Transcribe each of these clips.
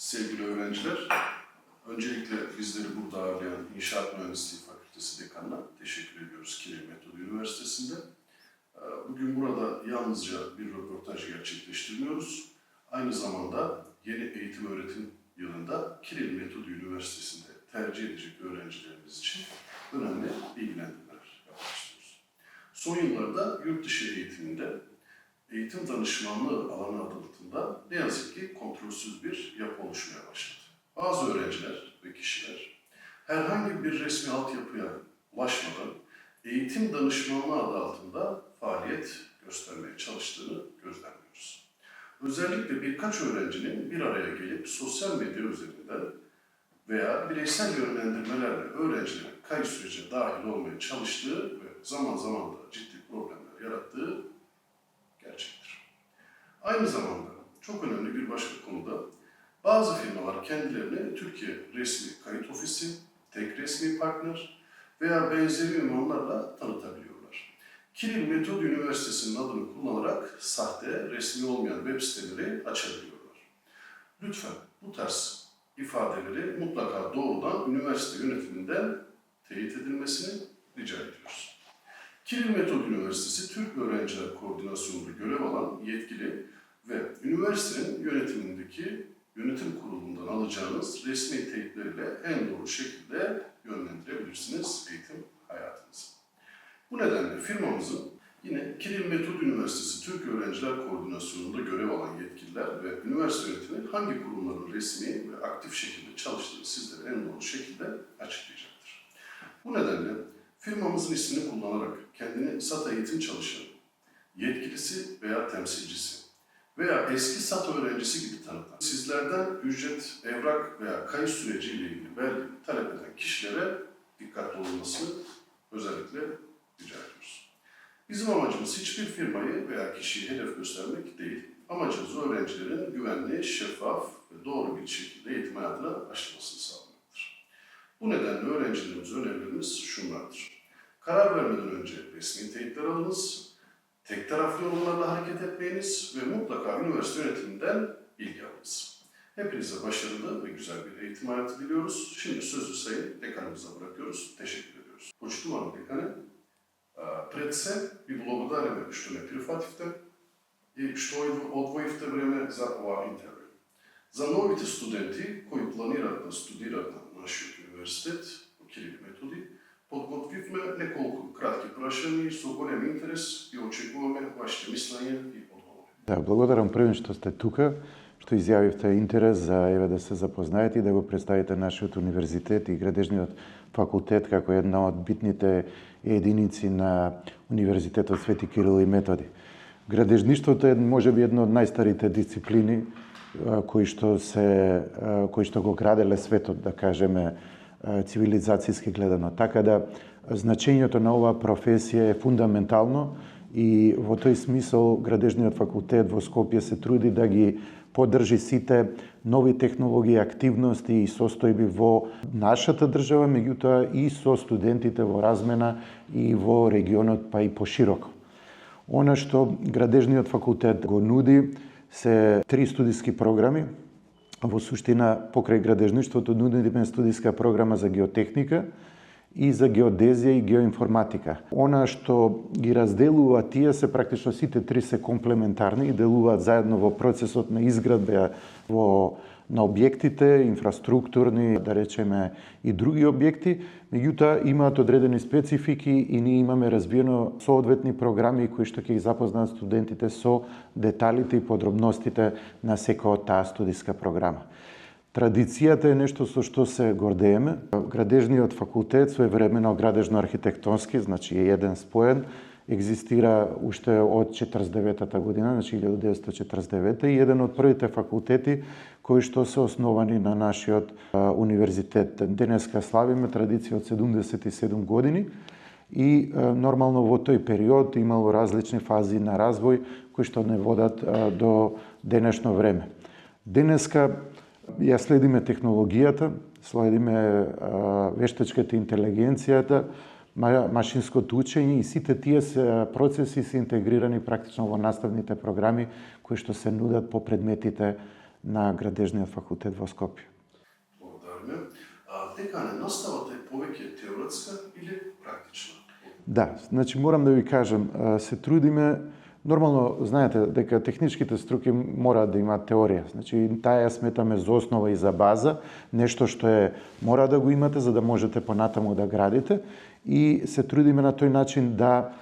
Sevgili öğrenciler, öncelikle bizleri burada ağırlayan İnşaat Mühendisliği Fakültesi Dekanı'na teşekkür ediyoruz Kiril Metodü Üniversitesi'nde. Bugün burada yalnızca bir röportaj gerçekleştirmiyoruz. Aynı zamanda yeni eğitim öğretim yılında Kiril Metodü Üniversitesi'nde tercih edecek öğrencilerimiz için önemli bilgilendirmeler yapmak istiyoruz. Son yıllarda yurt dışı eğitiminde eğitim danışmanlığı alanı adı altında ne yazık ki kontrolsüz bir yapı oluşmaya başladı. Bazı öğrenciler ve kişiler herhangi bir resmi altyapıya ulaşmadan eğitim danışmanlığı adı altında faaliyet göstermeye çalıştığını gözlemliyoruz. Özellikle birkaç öğrencinin bir araya gelip sosyal medya üzerinden veya bireysel yönlendirmelerle öğrencilerin kayıt sürecine dahil olmaya çalıştığı ve zaman zaman da ciddi problemler yarattığı gerçektir. Aynı zamanda çok önemli bir başka konuda bazı firmalar kendilerini Türkiye Resmi Kayıt Ofisi, Tek Resmi Partner veya benzeri ünvanlarla tanıtabiliyorlar. Kiril Metodü Üniversitesi'nin adını kullanarak sahte, resmi olmayan web siteleri açabiliyorlar. Lütfen bu tarz ifadeleri mutlaka doğrudan üniversite yönetiminden teyit edilmesini rica ediyoruz. Kiril Metodü Üniversitesi Türk Öğrenciler Koordinasyonu'nda görev alan yetkili ve üniversitenin yönetimindeki yönetim kurulundan alacağınız resmi teyitleriyle en doğru şekilde yönlendirebilirsiniz eğitim hayatınızı. Bu nedenle firmamızın yine Kiril Metodü Üniversitesi Türk Öğrenciler Koordinasyonu'nda görev alan yetkililer ve üniversite yönetimi hangi kurumların resmi ve aktif şekilde çalıştığını sizlere en doğru şekilde açıklayacaktır. Bu nedenle firmamızın ismini kullanarak kendini SAT eğitim çalışanı, yetkilisi veya temsilcisi veya eski SAT öğrencisi gibi tanıtan, sizlerden ücret, evrak veya kayıt süreciyle ilgili belge talep eden kişilere dikkatli olmasını özellikle rica ediyoruz. Bizim amacımız hiçbir firmayı veya kişiyi hedef göstermek değil. Amacımız öğrencilerin güvenli, şeffaf ve doğru bir şekilde eğitim hayatına başlamasını sağlamaktır. Bu nedenle öğrencilerimize önerilerimiz şunlardır. Karar vermeden önce resmi teyitler alınız, tek taraflı yorumlarla hareket etmeyiniz ve mutlaka üniversite yönetiminden bilgi alınız. Hepinize başarılı ve güzel bir eğitim hayatı diliyoruz. Şimdi sözü Sayın Dekanımıza bırakıyoruz. Teşekkür ediyoruz. Poštovani dekane, pred se bi благодарим što me prihvatite i što odvojite vreme za ovaj intervju. Za novите studenti koji planirат да студират на нашиот универзитет во Кирил Методи, подготвивме неколку кратки прашања со голем интерес и очекуваме вашите мислења и одговори. Да, благодарам првен што сте тука, што изјавивте интерес за да се запознаете и да го представите нашиот универзитет и градежниот факултет како една од битните единици на Универзитетот Свети Кирил и Методи. Градежништвото е можеби една од најстарите дисциплини кои што го граделе светот, да кажеме, цивилизацијски гледано. Така да значењето на оваа професија е фундаментално и во тој смисол градежниот факултет во Скопје се труди да ги поддржи сите нови технологии, активности и состојби во нашата држава, меѓутоа и со студентите во размена и во регионот, па и пошироко. Она што градежниот факултет го нуди се 3 студиски програми. Во суштина, покрај градежништвото нудиме студиска програма за геотехника и за геодезија и геоинформатика. Она што ги разделува тие се практично сите 3 се комплементарни и делуваат заедно во процесот на изградба на објектите, инфраструктурни, да речеме, и други објекти, меѓутоа имаат одредени специфики и ние имаме развиено соодветни програми кои што ќе ги запознаат студентите со деталите и подробностите на секоја од таа студиска програма. Традицијата е нешто со што се гордееме. Градежниот факултет своевремено градежно-архитектонски, значи е еден споен, екзистира уште од 49-та година, значи 1949 и еден од првите факултети кои што се основани на нашиот универзитет. Денеска славиме традиција од 77 години и нормално во тој период имало различни фази на развој кои што не водат до денешно време. Денеска ја следиме технологијата, следиме вештачката интелигенцијата, машинското учење и сите тие процеси се интегрирани практично во наставните програми кои што се нудат по предметите на Градежниот факултет во Скопје. Благодариме. Декане, наставата е повеќе теоретска или практична? Да, значи морам да ви кажам, се трудиме. Нормално, знаете, дека техничките струки мораат да имаат теорија. Значи, таа ја сметаме за основа и за база, нешто што мора да го имате за да можете понатаму да градите, и се трудиме на тој начин да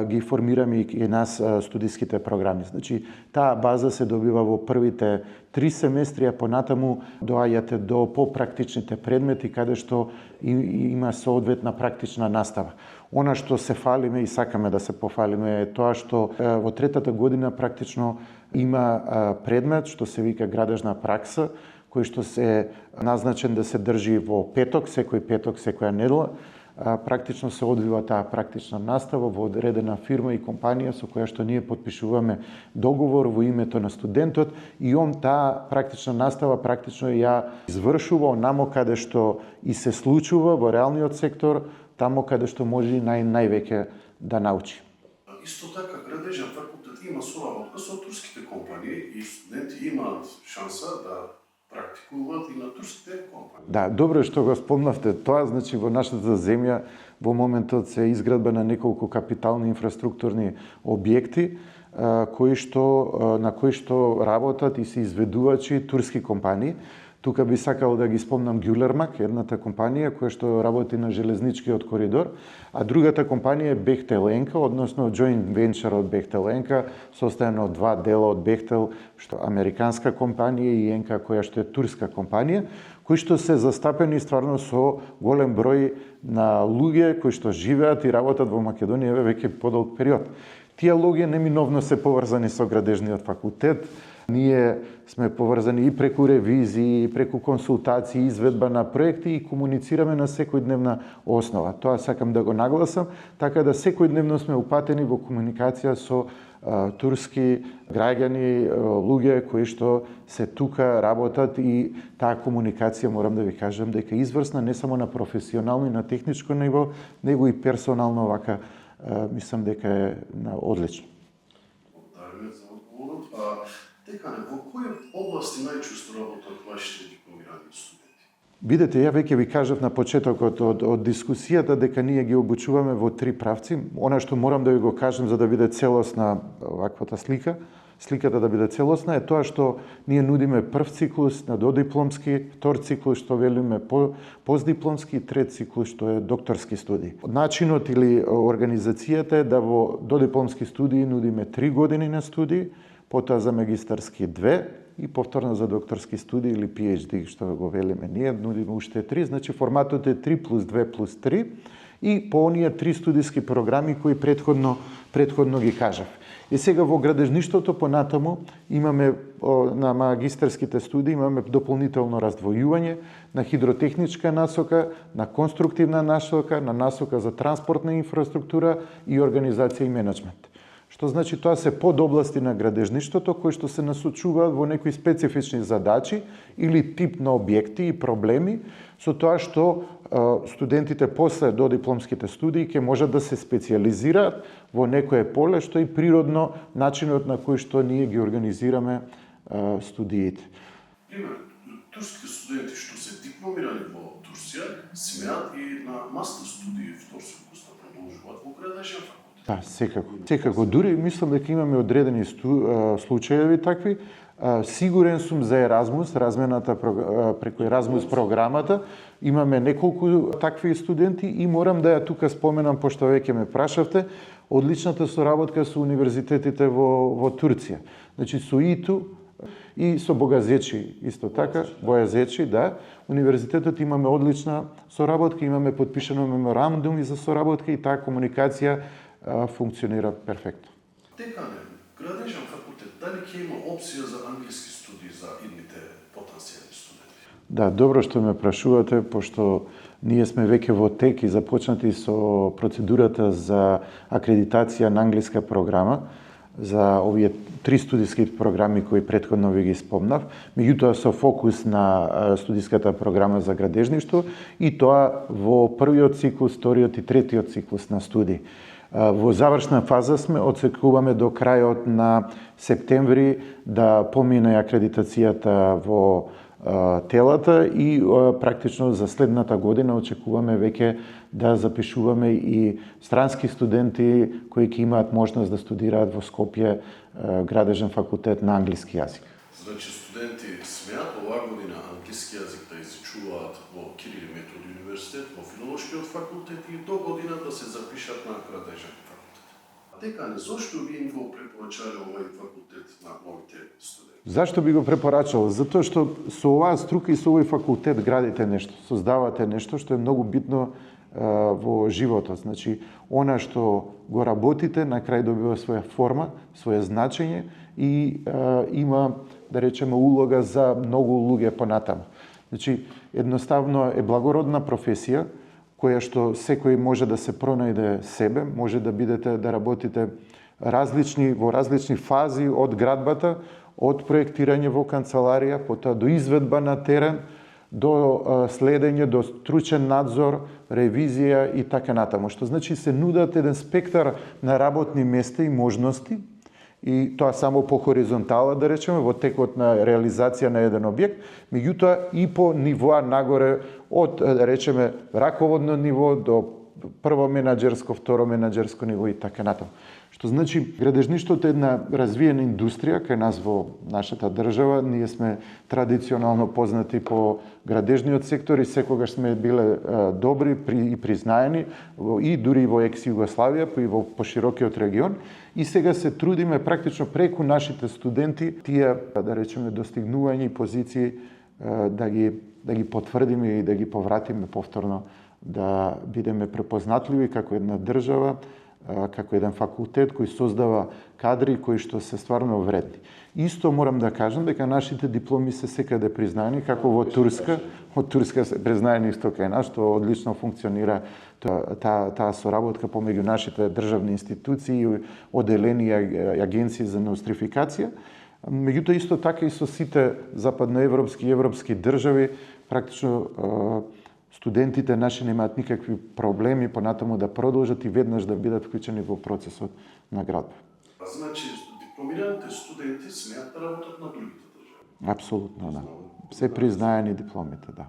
ги формираме и нас студиските програми. Значи, таа база се добива во првите 3 семестри, а понатаму доаѓате до попрактичните предмети, каде што има соодветна практична настава. Она што се фалиме и сакаме да се пофалиме е тоа што во третата година практично има предмет што се вика градежна пракса, кој што се назначен да се држи во петок, секоја недела. Практично се одвива таа практична настава во одредена фирма и компанија со која што ние потпишуваме договор во името на студентот, и он таа практична настава практично ја извршува онамо каде што и се случува во реалниот сектор, тамо каде што може највеќе да научи. Исто така, Градежен факултет има соработка со турските компании и студенти имаат шанса да практикуваат и на турските компании. Да, добро што го спомнавте тоа, значи во нашата земја во моментот се изградба на неколку капитални инфраструктурни објекти на кои што работат и се изведувачи турски компании. Тука би сакал да ги спомнам Гюлермак, едната компанија која што работи на железничкиот коридор, а другата компанија е Бехтел Енка, односно joint venture од Бехтел Енка, состојано од 2 дела од Бехтел, што американска компанија, и Енка која што е турска компанија, кои што се застапени стварно со голем број на луѓе кои што живеат и работат во Македонија веќе подолг период. Тие луѓе неминовно се поврзани со Градежниот факултет. Ние сме поврзани и преку ревизии, и преку консултации, изведба на проекти, и комуницираме на секојдневна основа. Тоа сакам да го нагласам, така да секојдневно сме упатени во комуникација со турски граѓани, луѓе кои што се тука работат, и таа комуникација, морам да ви кажам, дека е изврсна не само на професионално и на техничко ниво, него и персонално вака, мислам дека е одлично. Благодариме за одговорот. Декане, во кои области најчесто работат вашите дипломирани студенти? Видете, ја веќе ви кажав на почетокот од дискусијата дека ние ги обучуваме во 3 правци. Она што морам да ви го кажам за да биде целосна ваквата сликата да биде целосна, е тоа што ние нудиме прв циклус на додипломски, втор циклус што велиме постдипломски, и трет циклус што е докторски студии. Начинот или организацијата е да во додипломски студии нудиме 3 години на студии, потоа за магистарски 2 и повторно за докторски студии или PhD, што го велиме ние, нудиме уште 3, значи форматот е 3 плюс 2 плюс 3, и по оние 3 студиски програми кои предходно ги кажав. И сега во градежништвото понатаму имаме на магистарските студии имаме дополнително раздвојување на хидротехничка насока, на конструктивна насока, на насока за транспортна инфраструктура и организација и менеджмент. Што значи тоа се подобласти на градежништвото кои што се насочуваат во некои специфични задачи или тип на објекти и проблеми, со тоа што студентите после додипломските студии ќе можат да се специјализираат во некое поле, што и природно начинот на кој што ние ги организираме студиите. Пример, турските студенти што се дипломирани во Турција, смеат и на мастер студии втор циклус да продолжуваат во Градежен факултет. Да, секако. Дури мислам дека имаме одредени случаеви такви. Сигурен сум за Еразмус, размената преку Еразмус програмата. Имаме неколку такви студенти и морам да ја тука споменам, пошто веќе ме прашавте, одличната соработка со универзитетите во Турција. Значи со ИТУ и со Богазечи исто така, Бојазечи, да. Универзитетот имаме одлична соработка, имаме подпишано меморандуми за соработка и таа комуникација функционира перфектно. Декане, Градежен факултет, дали ќе има опција за англиски студии за идните потенцијални студенти? Да, добро што ме прашувате, пошто ние сме веќе во тек и започнати со процедурата за акредитација на англиска програма за овие 3 студиски програми кои претходно ви ги спомнав, меѓутоа со фокус на студиската програма за градежништво, и тоа во првиот циклус, вториот и третиот циклус на студии. Во завршна фаза сме, очекуваме до крајот на септември да помине акредитацијата во телата и практично за следната година очекуваме веќе да запишуваме и странски студенти кои ќе имаат можност да студираат во Скопје градежен факултет на англиски јазик. Значи студенти смеат оваа година англиски јазик да изучуваат во Кирил и Методи универзитет, во филолошкиот факултет и до година да се запишат на градежен факултет. Декане, зошто вие им го препорачале овој факултет на новите студенти? Зашто би го препорачал? Затоа што со оваа струка и со овој факултет градите нешто, создавате нешто што е многу битно во животот. Значи, она што го работите, на крај добива своја форма, своје значење и има, да речеме, улога за многу луѓе понатаму. Значи, едноставно е благородна професија, која што секој може да се пронајде себе, може да бидете, да работите во различни фази од градбата, од проектирање во канцеларија, потоа до изведба на терен, до следење, до стручен надзор, ревизија и така натаму. Што значи се нудат еден спектар на работни места и можности, и тоа само по хоризонтала, да речеме, во текот на реализација на еден објект, меѓутоа и по нивоа нагоре, од, да речеме, раководно ниво до прво менаџерско, второ менаџерско ниво и така натаму. Што значи, градежништвото е една развиена индустрија кај нас во нашата држава. Ние сме традиционално познати по градежниот сектор и секогаш сме биле добри и признаени и дури во екс-Југославија, и во поширокиот регион. И сега се трудиме практично преку нашите студенти тие, да речеме, достигнувања и позиции да ги потврдиме и да ги повратиме повторно, да бидеме препознатливи како една држава, како еден факултет кој создава кадри кои што се стварно вредни. Исто морам да кажам дека нашите дипломи се секаде признаени, како во Турска. Од Турска се признаени исто кај нас, што одлично функционира таа соработка помеѓу нашите државни институции и оделени агенции за ноустрификација. Меѓутоа исто така и со сите западноевропски и европски држави, практично студентите наши немаат никакви проблеми понатаму да продолжат и веднаш да бидат вклучени во процесот на градба. Значи, дипломираните студенти смеат да работат на другите држави? Апсолутно, да. Се признаени дипломите, да.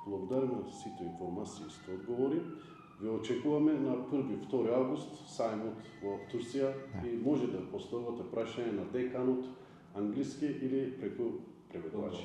Благодариме за сите информации што одговори. Ви очекуваме на 1-2 август сајмот во Турција и може да поставувате прашање на деканот англиски или преку преведувачи.